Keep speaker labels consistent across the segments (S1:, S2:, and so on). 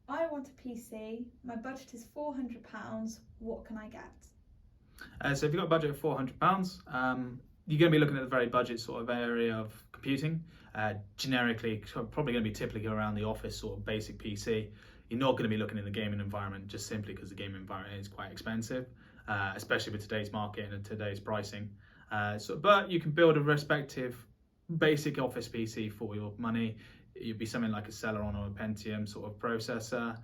S1: I want a PC, my budget is £400, what can I get?
S2: So if you've got a budget of £400, you're going to be looking at the very budget sort of area of computing. Generically, probably going to be typically around the office sort of basic PC. You're not going to be looking in the gaming environment just simply because the gaming environment is quite expensive, especially with today's market and today's pricing. But you can build a respective basic office PC for your money. You'd be something like a Celeron or a Pentium sort of processor,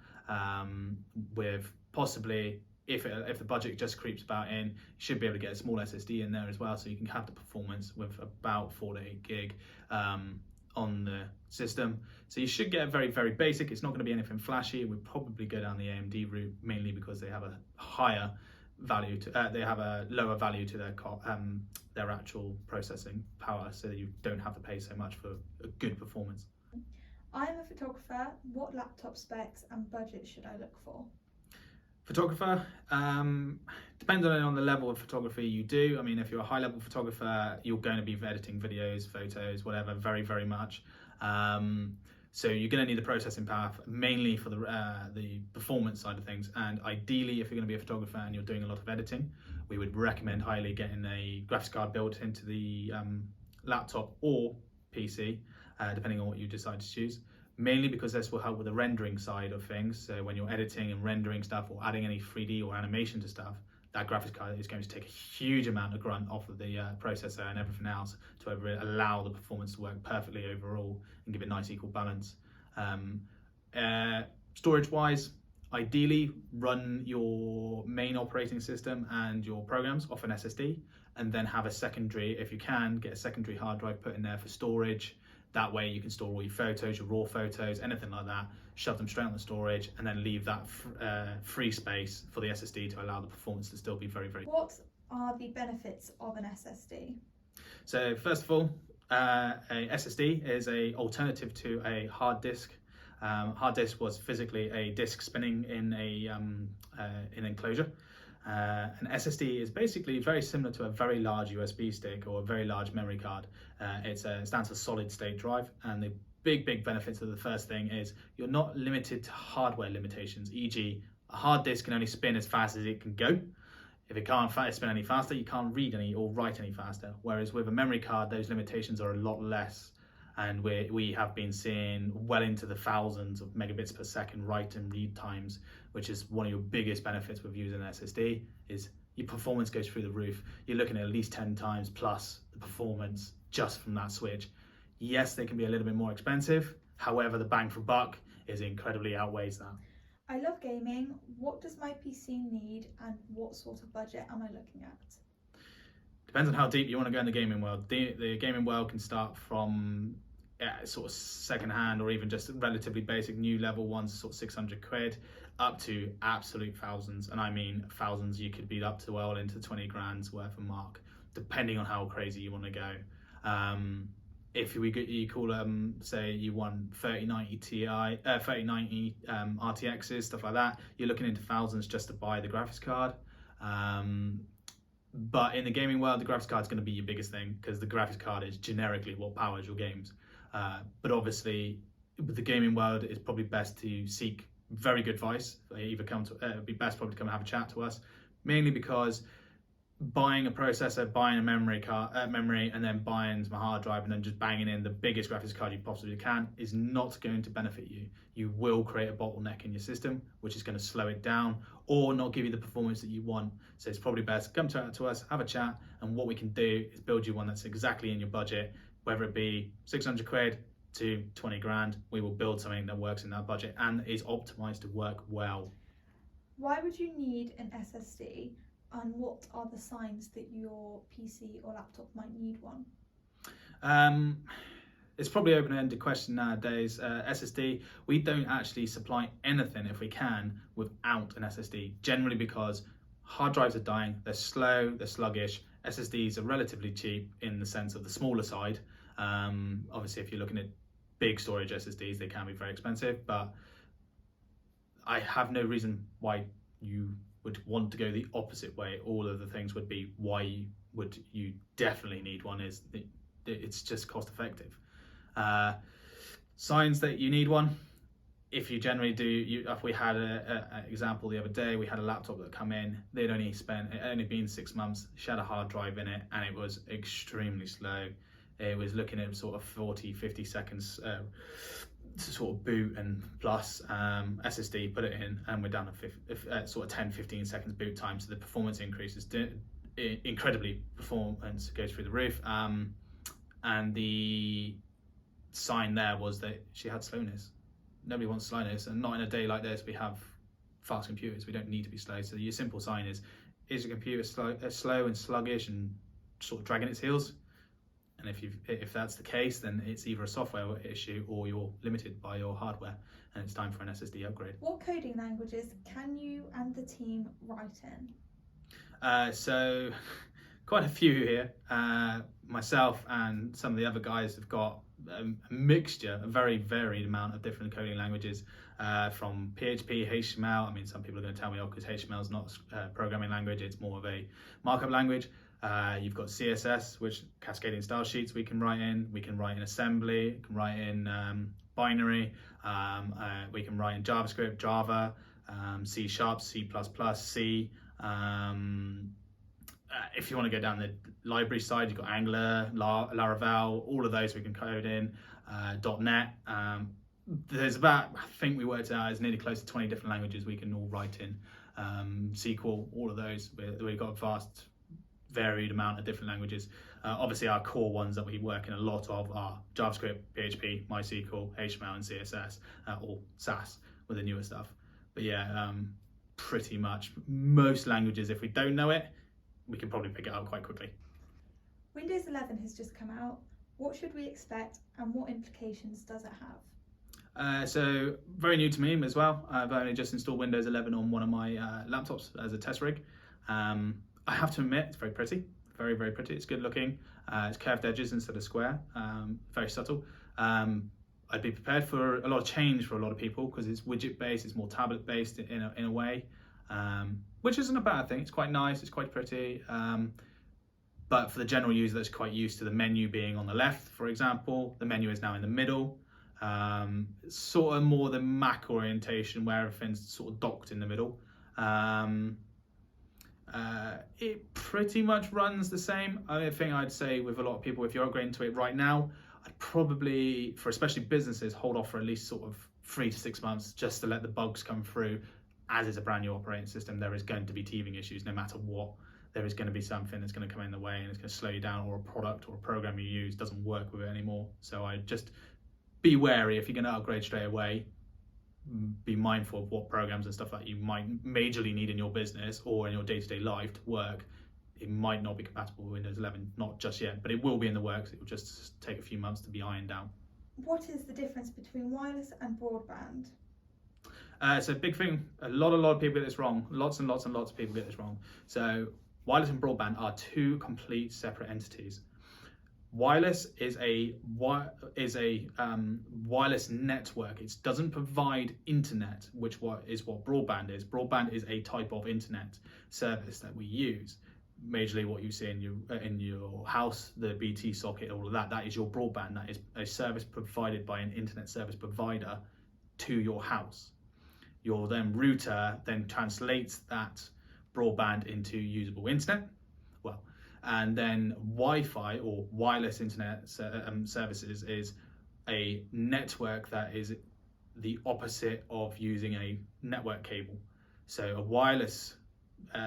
S2: with possibly, if the budget just creeps about in, you should be able to get a small SSD in there as well, so you can have the performance with about 4 to 8 gig on the system. So you should get a very, very basic. It's not going to be anything flashy. We'd probably go down the AMD route, mainly because they have a higher value to, they have a lower value to their actual processing power, so that you don't have to pay so much for a good performance.
S1: I'm a photographer. What laptop specs and budget should I look for?
S2: Photographer, depending on the level of photography you do. I mean, if you're a high-level photographer, you're going to be editing videos, photos, whatever, very, very much. So you're going to need the processing power mainly for the performance side of things. And ideally, if you're going to be a photographer and you're doing a lot of editing, we would recommend highly getting a graphics card built into the laptop or PC, depending on what you decide to choose. Mainly because this will help with the rendering side of things. So when you're editing and rendering stuff or adding any 3D or animation to stuff, that graphics card is going to take a huge amount of grunt off of the processor and everything else to allow the performance to work perfectly overall and give it nice equal balance. Storage wise, ideally run your main operating system and your programs off an SSD, and then have a secondary, if you can, get a secondary hard drive put in there for storage. That way you can store all your photos, your raw photos, anything like that, shove them straight on the storage, and then leave that free space for the SSD to allow the performance to still be very, very...
S1: What are the benefits of an SSD?
S2: So first of all, a SSD is an alternative to a hard disk. Hard disk was physically a disk spinning in an enclosure. An SSD is basically very similar to a very large USB stick or a very large memory card. It stands for solid state drive, and the big benefits of the first thing is you're not limited to hardware limitations, e.g. a hard disk can only spin as fast as it can go. If it can't spin any faster, you can't read any or write any faster. Whereas with a memory card, those limitations are a lot less. And we have been seeing well into the thousands of megabits per second write and read times, which is one of your biggest benefits with using an SSD, is your performance goes through the roof. You're looking at least 10 times plus the performance just from that switch. Yes, they can be a little bit more expensive. However, the bang for buck is incredibly outweighs that.
S1: I love gaming. What does my PC need and what sort of budget am I looking at?
S2: Depends on how deep you want to go in the gaming world. The gaming world can start from sort of second hand or even just relatively basic new level ones, sort of 600 quid, up to absolute thousands. And I mean thousands, you could be up to well into 20 grand's worth of mark, depending on how crazy you want to go. If you call say you want 3090 Ti, 3090 RTXs, stuff like that, you're looking into thousands just to buy the graphics card. But in the gaming world, the graphics card is going to be your biggest thing, because the graphics card is generically what powers your games. But obviously, with the gaming world, it's probably best to seek very good advice. It'd be best probably to come and have a chat to us, mainly because buying a processor, buying a memory, and then buying some hard drive, and then just banging in the biggest graphics card you possibly can is not going to benefit you. You will create a bottleneck in your system, which is going to slow it down or not give you the performance that you want. So it's probably best to come to us, have a chat, and what we can do is build you one that's exactly in your budget, whether it be 600 quid to 20 grand. We will build something that works in that budget and is optimized to work well.
S1: Why would you need an SSD? And what are the signs that your PC or laptop might need one?
S2: It's probably an open-ended question nowadays. SSD, we don't actually supply anything, if we can, without an SSD, generally because hard drives are dying, they're slow, they're sluggish. SSDs are relatively cheap in the sense of the smaller side. Obviously, if you're looking at big storage SSDs, they can be very expensive, but I have no reason why you would want to go the opposite way. All of the things would be why would you definitely need one, is it's just cost effective. Signs that you need one: if you generally do, if we had an example the other day, we had a laptop that come in, it only been 6 months, she had a hard drive in it, and it was extremely slow. It was looking at sort of 40-50 seconds to sort of boot and plus SSD, put it in, and we're down to sort of 10-15 seconds boot time. So the performance increases incredibly, performance goes through the roof. And the sign there was that she had slowness. Nobody wants slowness, and not in a day like this. We have fast computers. We don't need to be slow. So your simple sign is your computer slow and sluggish and sort of dragging its heels? And if that's the case, then it's either a software issue or you're limited by your hardware, and it's time for an SSD upgrade.
S1: What coding languages can you and the team write in?
S2: So quite a few here. Myself and some of the other guys have got a mixture, a very varied amount of different coding languages, from PHP, HTML. I mean, some people are going to tell me, because HTML is not a programming language, it's more of a markup language. You've got CSS, which cascading style sheets we can write in. We can write in assembly, we can write in binary, we can write in JavaScript, Java, C#, C++, C. If you want to go down the library side, you've got Angular, Laravel, all of those we can code in, .NET. There's about, I think we worked out, it's nearly close to 20 different languages we can all write in. SQL, all of those. We've got a vast, varied amount of different languages. Obviously, our core ones that we work in a lot of are JavaScript, PHP, MySQL, HTML, and CSS, or SAS with the newer stuff. But yeah, pretty much most languages, if we don't know it, we can probably pick it up quite quickly.
S1: Windows 11 has just come out. What should we expect, and what implications does it have?
S2: So very new to me as well. I've only just installed Windows 11 on one of my laptops as a test rig. I have to admit, it's very pretty, very, very pretty. It's good looking. It's curved edges instead of square, very subtle. I'd be prepared for a lot of change for a lot of people, because it's widget based, it's more tablet based in a way, which isn't a bad thing. It's quite nice, it's quite pretty. But for the general user that's quite used to the menu being on the left, for example, the menu is now in the middle. It's sort of more the Mac orientation where everything's sort of docked in the middle. It pretty much runs the same. I think I'd say with a lot of people, if you're upgrading to it right now, I'd probably, for especially businesses, hold off for at least sort of 3 to 6 months just to let the bugs come through. As it's a brand new operating system, there is going to be teething issues no matter what. There is going to be something that's going to come in the way and it's going to slow you down, or a product or a program you use doesn't work with it anymore. So I just be wary if you're going to upgrade straight away. Be mindful of what programs and stuff that you might majorly need in your business or in your day-to-day life to work. It might not be compatible with Windows 11, not just yet, but it will be in the works. It will just take a few months to be ironed out.
S1: What is the difference between wireless and broadband?
S2: So big thing, a lot of people get this wrong. Lots and lots of people get this wrong. So wireless and broadband are two complete separate entities. Wireless is a wireless network. It doesn't provide internet, which is what broadband is. Broadband is a type of internet service that we use. Majorly what you see in your house, the BT socket, all of that, that is your broadband. That is a service provided by an internet service provider to your house. Your then router then translates that broadband into usable internet. And then Wi-Fi or wireless internet services is a network that is the opposite of using a network cable. So a wireless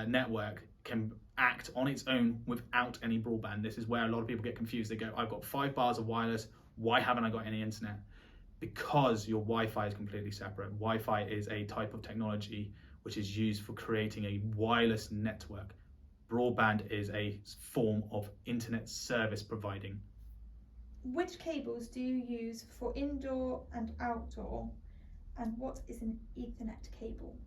S2: network can act on its own without any broadband. This is where a lot of people get confused. They go, I've got 5 bars of wireless, why haven't I got any internet? Because your Wi-Fi is completely separate. Wi-Fi is a type of technology which is used for creating a wireless network. Broadband is a form of internet service providing.
S1: Which cables do you use for indoor and outdoor, and what is an Ethernet cable?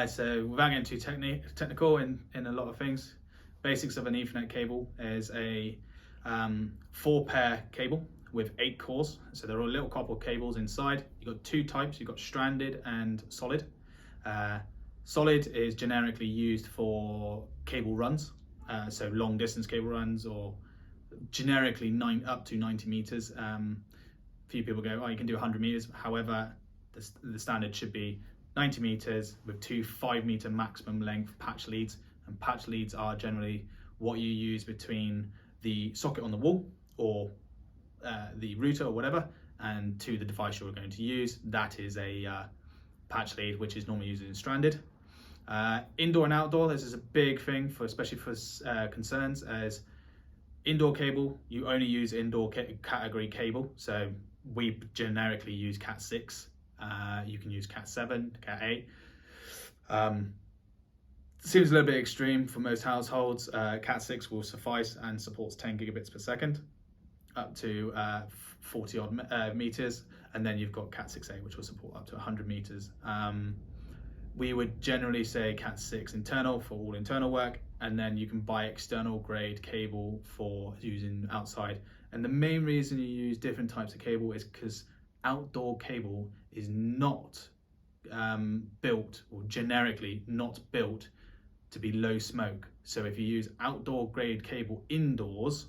S2: So without getting too technical in a lot of things, basics of an Ethernet cable is a 4-pair cable with 8 cores. So there are little copper cables inside. You've got 2 types. You've got stranded and solid. Solid is generically used for cable runs, so long distance cable runs, or generically up to 90 meters. Few people go, oh, you can do 100 meters. However, The standard should be 90 meters with 2 5-meter maximum length patch leads, and patch leads are generally what you use between the socket on the wall or the router or whatever and to the device you're going to use. That is a patch lead, which is normally used in stranded. Indoor and outdoor, this is a big thing for, especially for concerns, as indoor cable, you only use indoor category cable. So we generically use Cat 6. You can use Cat 7, Cat 8. Seems a little bit extreme for most households. Cat 6 will suffice and supports 10 gigabits per second up to 40 odd meters. And then you've got Cat 6A, which will support up to 100 meters. We would generally say Cat 6 internal for all internal work, and then you can buy external grade cable for using outside. And the main reason you use different types of cable is because outdoor cable is not built, or generically not built, to be low smoke. So if you use outdoor grade cable indoors,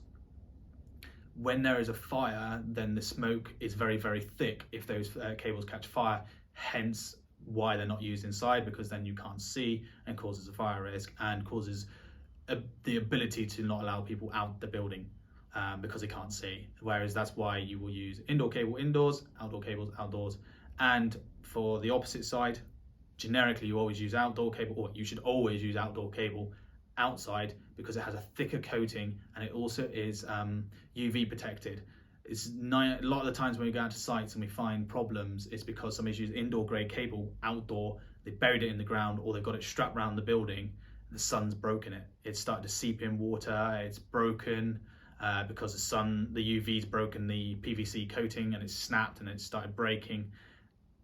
S2: when there is a fire, then the smoke is very, very thick if those cables catch fire, hence why they're not used inside, because then you can't see and causes a fire risk and causes the ability to not allow people out the building because they can't see. Whereas that's why you will use indoor cable indoors, outdoor cables outdoors. And for the opposite side, generically you always use outdoor cable, or you should always use outdoor cable outside, because it has a thicker coating and it also is UV protected. It's a lot of the times when we go out to sites and we find problems, it's because somebody's used indoor grade cable outdoor, they buried it in the ground, or they've got it strapped around the building, the sun's broken it. It's started to seep in water, it's broken because the UV's broken the PVC coating and it's snapped and it's started breaking,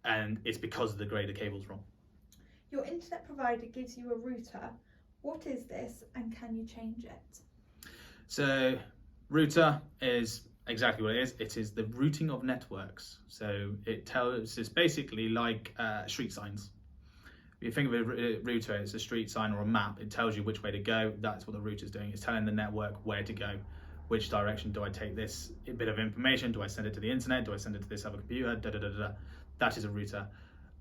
S2: and it's because the grade of cable's wrong.
S1: Your internet provider gives you a router. What is this and can you change it?
S2: So router is exactly what it is. It is the routing of networks. So it's basically like street signs. If you think of a router, it's a street sign or a map. It tells you which way to go. That's what the router is doing. It's telling the network where to go. Which direction do I take this bit of information? Do I send it to the internet? Do I send it to this other computer? That is a router.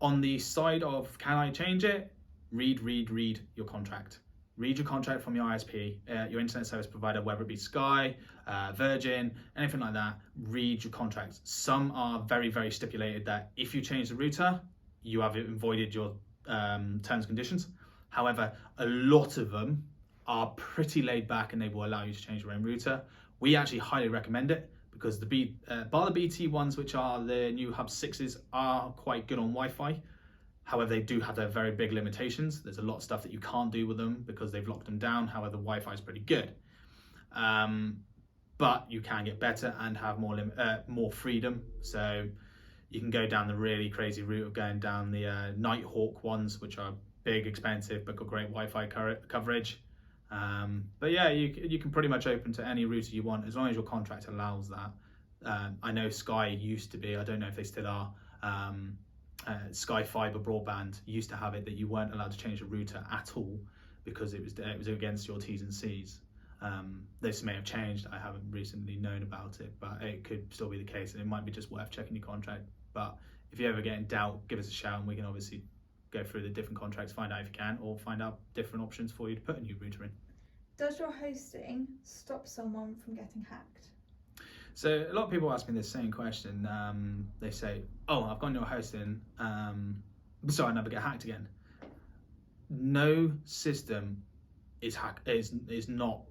S2: On the side of can I change it? Read your contract. Read your contract from your ISP, your internet service provider, whether it be Sky, Virgin, anything like that. Read your contracts. Some are very, very stipulated that if you change the router, you have voided your terms and conditions. However, a lot of them are pretty laid back and they will allow you to change your own router. We actually highly recommend it because bar the BT ones, which are the new Hub 6s, are quite good on Wi-Fi. However, they do have their very big limitations. There's a lot of stuff that you can't do with them because they've locked them down. However, Wi-Fi is pretty good. But you can get better and have more freedom. So you can go down the really crazy route of going down the Nighthawk ones, which are big, expensive, but got great Wi-Fi coverage. But yeah, you can pretty much open to any router you want as long as your contract allows that. I know Sky used to be, I don't know if they still are, Sky Fiber Broadband used to have it that you weren't allowed to change the router at all because it was against your T's and C's. This may have changed. I haven't recently known about it, but it could still be the case, and it might be just worth checking your contract. But if you ever get in doubt, give us a shout, and we can obviously go through the different contracts, find out if you can, or find out different options for you to put a new router in. Does your hosting stop someone from getting hacked? So a lot of people ask me the same question. They say, "Oh, I've gone your hosting, so I never get hacked again." No system is not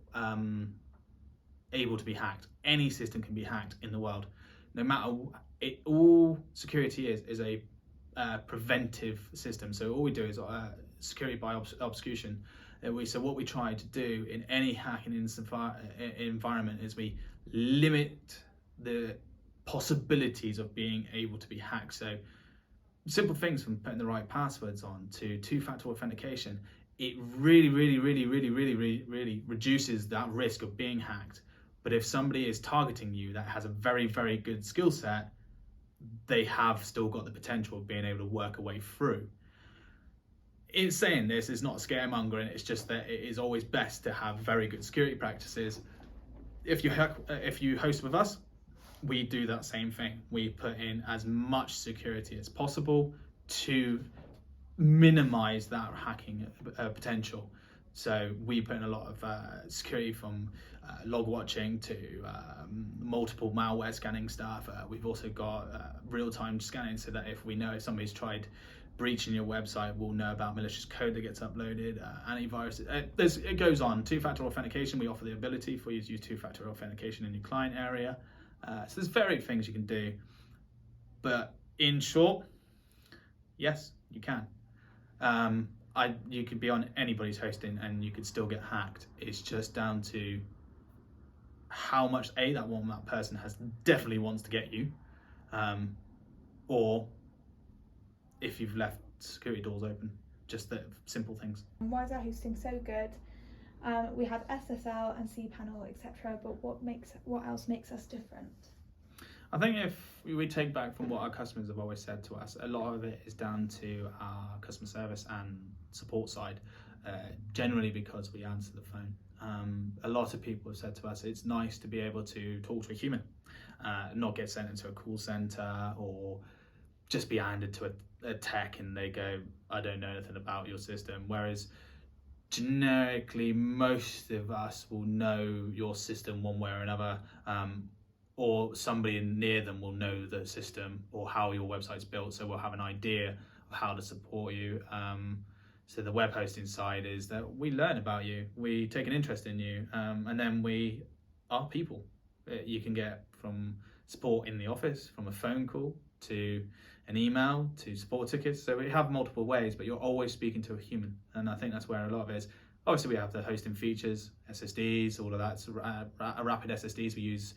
S2: able to be hacked. Any system can be hacked in the world, no matter all security is a preventive system. So all we do is security by obfuscation. So what we try to do in any hacking environment is we limit the possibilities of being able to be hacked. So simple things from putting the right passwords on to two-factor authentication, it really reduces that risk of being hacked. But if somebody is targeting you that has a very, very good skill set, they have still got the potential of being able to work a way through. In saying this, it's not scaremongering, it's just that it is always best to have very good security practices. If you host with us, we do that same thing. We put in as much security as possible to minimize that hacking potential. So we put in a lot of security, from log watching to multiple malware scanning stuff. We've also got real-time scanning, so that if we know if somebody's tried breaching your website, we'll know about malicious code that gets uploaded, antivirus. It goes on. Two-factor authentication, we offer the ability for you to use two-factor authentication in your client area. So there's varied things you can do. But in short, yes, you can. You could be on anybody's hosting and you could still get hacked. It's just down to how much that person definitely wants to get you, or if you've left security doors open. Just the simple things.
S1: Why is our hosting so good? We have SSL and cPanel, etc. But what else makes us different?
S2: I think if we take back from what our customers have always said to us, a lot of it is down to our customer service and support side, generally because we answer the phone. A lot of people have said to us, it's nice to be able to talk to a human, not get sent into a call center or just be handed to a tech and they go, I don't know anything about your system. Whereas generically, most of us will know your system one way or another, or somebody near them will know the system or how your website's built, so we'll have an idea of how to support you. So the web hosting side is that we learn about you, we take an interest in you, and then we are people. You can get from support in the office, from a phone call to an email to support tickets. So we have multiple ways, but you're always speaking to a human, and I think that's where a lot of it is. Obviously, we have the hosting features, SSDs, all of that. So, rapid SSDs, we use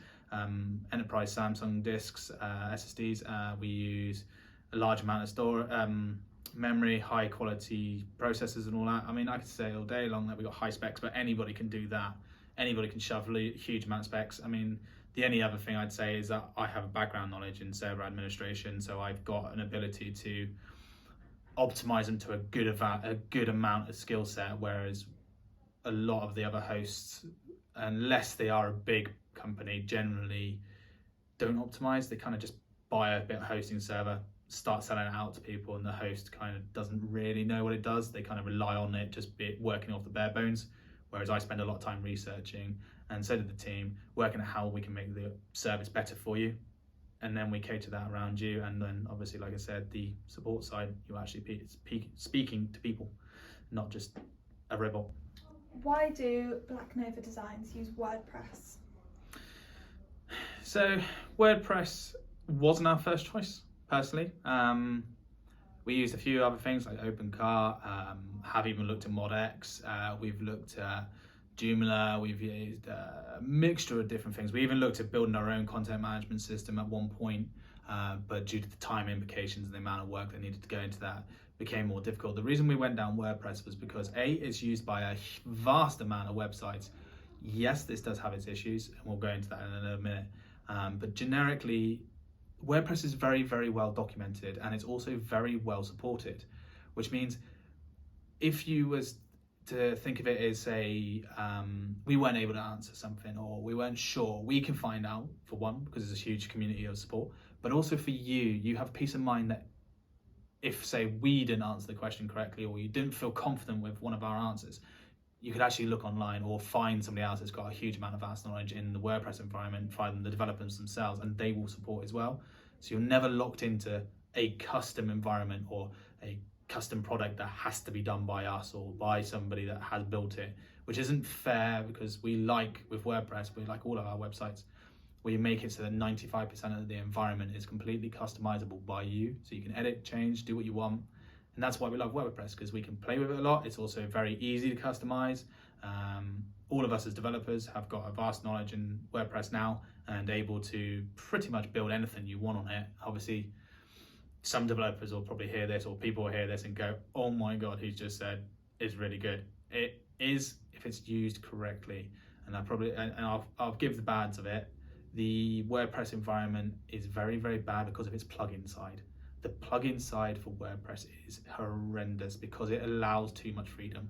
S2: enterprise Samsung disks, SSDs. We use a large amount of memory, high quality processors and all that. I mean, I could say all day long that we've got high specs, but anybody can do that. Anybody can shove a huge amount of specs. I mean, the only other thing I'd say is that I have a background knowledge in server administration, so I've got an ability to optimize them to a good amount of skill set, whereas a lot of the other hosts, unless they are a big company, generally don't optimize. They kind of just buy a bit of hosting server, start selling it out to people, and the host kind of doesn't really know what it does. They kind of rely on it just working off the bare bones, whereas I spend a lot of time researching, and so did the team, working out how we can make the service better for you, and then we cater that around you. And then obviously, like I said, the support side, you actually speaking to people, not just a robot.
S1: Why do Black Nova Designs use WordPress?
S2: So WordPress wasn't our first choice, personally. We used a few other things like OpenCart, have even looked at ModX, we've looked at Joomla, we've used a mixture of different things. We even looked at building our own content management system at one point, but due to the time implications and the amount of work that needed to go into that, became more difficult. The reason we went down WordPress was because it's used by a vast amount of websites. Yes, this does have its issues, and we'll go into that in a minute, but generically, WordPress is very, very well documented, and it's also very well supported, which means if you was to think of it as we weren't able to answer something, or we weren't sure, we can find out, for one, because there's a huge community of support, but also for you have peace of mind that if, say, we didn't answer the question correctly, or you didn't feel confident with one of our answers, you could actually look online or find somebody else that's got a huge amount of vast knowledge in the WordPress environment, find the developers themselves, and they will support as well. So you're never locked into a custom environment or a custom product that has to be done by us or by somebody that has built it, which isn't fair, because with WordPress, we like all of our websites, we make it so that 95% of the environment is completely customizable by you. So you can edit, change, do what you want. And that's why we love WordPress, because we can play with it a lot. It's also very easy to customize. All of us as developers have got a vast knowledge in WordPress now and able to pretty much build anything you want on it. Obviously, some developers will probably hear this, or people will hear this and go, oh my God, he's just said is really good. It is, if it's used correctly. And I'll give the bads of it. The WordPress environment is very, very bad because of its plugin side. The plugin side for WordPress is horrendous because it allows too much freedom,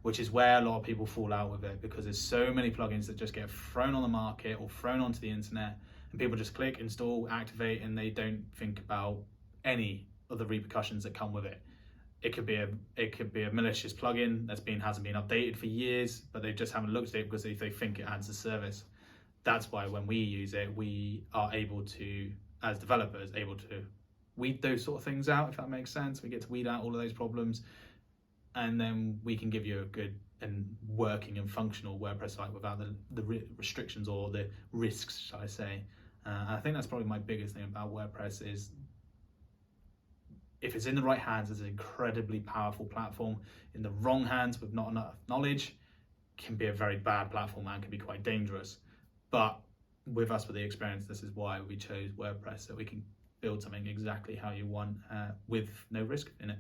S2: which is where a lot of people fall out with it, because there's so many plugins that just get thrown on the market or thrown onto the internet, and people just click, install, activate, and they don't think about any of the repercussions that come with it. It could be a malicious plugin hasn't been updated for years, but they just haven't looked at it because they think it adds a service. That's why when we use it, we are able to, as developers, weed those sort of things out, if that makes sense. We get to weed out all of those problems, and then we can give you a good and working and functional WordPress site without the restrictions or the risks, shall I say. And I think that's probably my biggest thing about WordPress is, if it's in the right hands, it's an incredibly powerful platform. In the wrong hands with not enough knowledge, can be a very bad platform and can be quite dangerous. But with the experience, this is why we chose WordPress, so we can build something exactly how you want with no risk in it.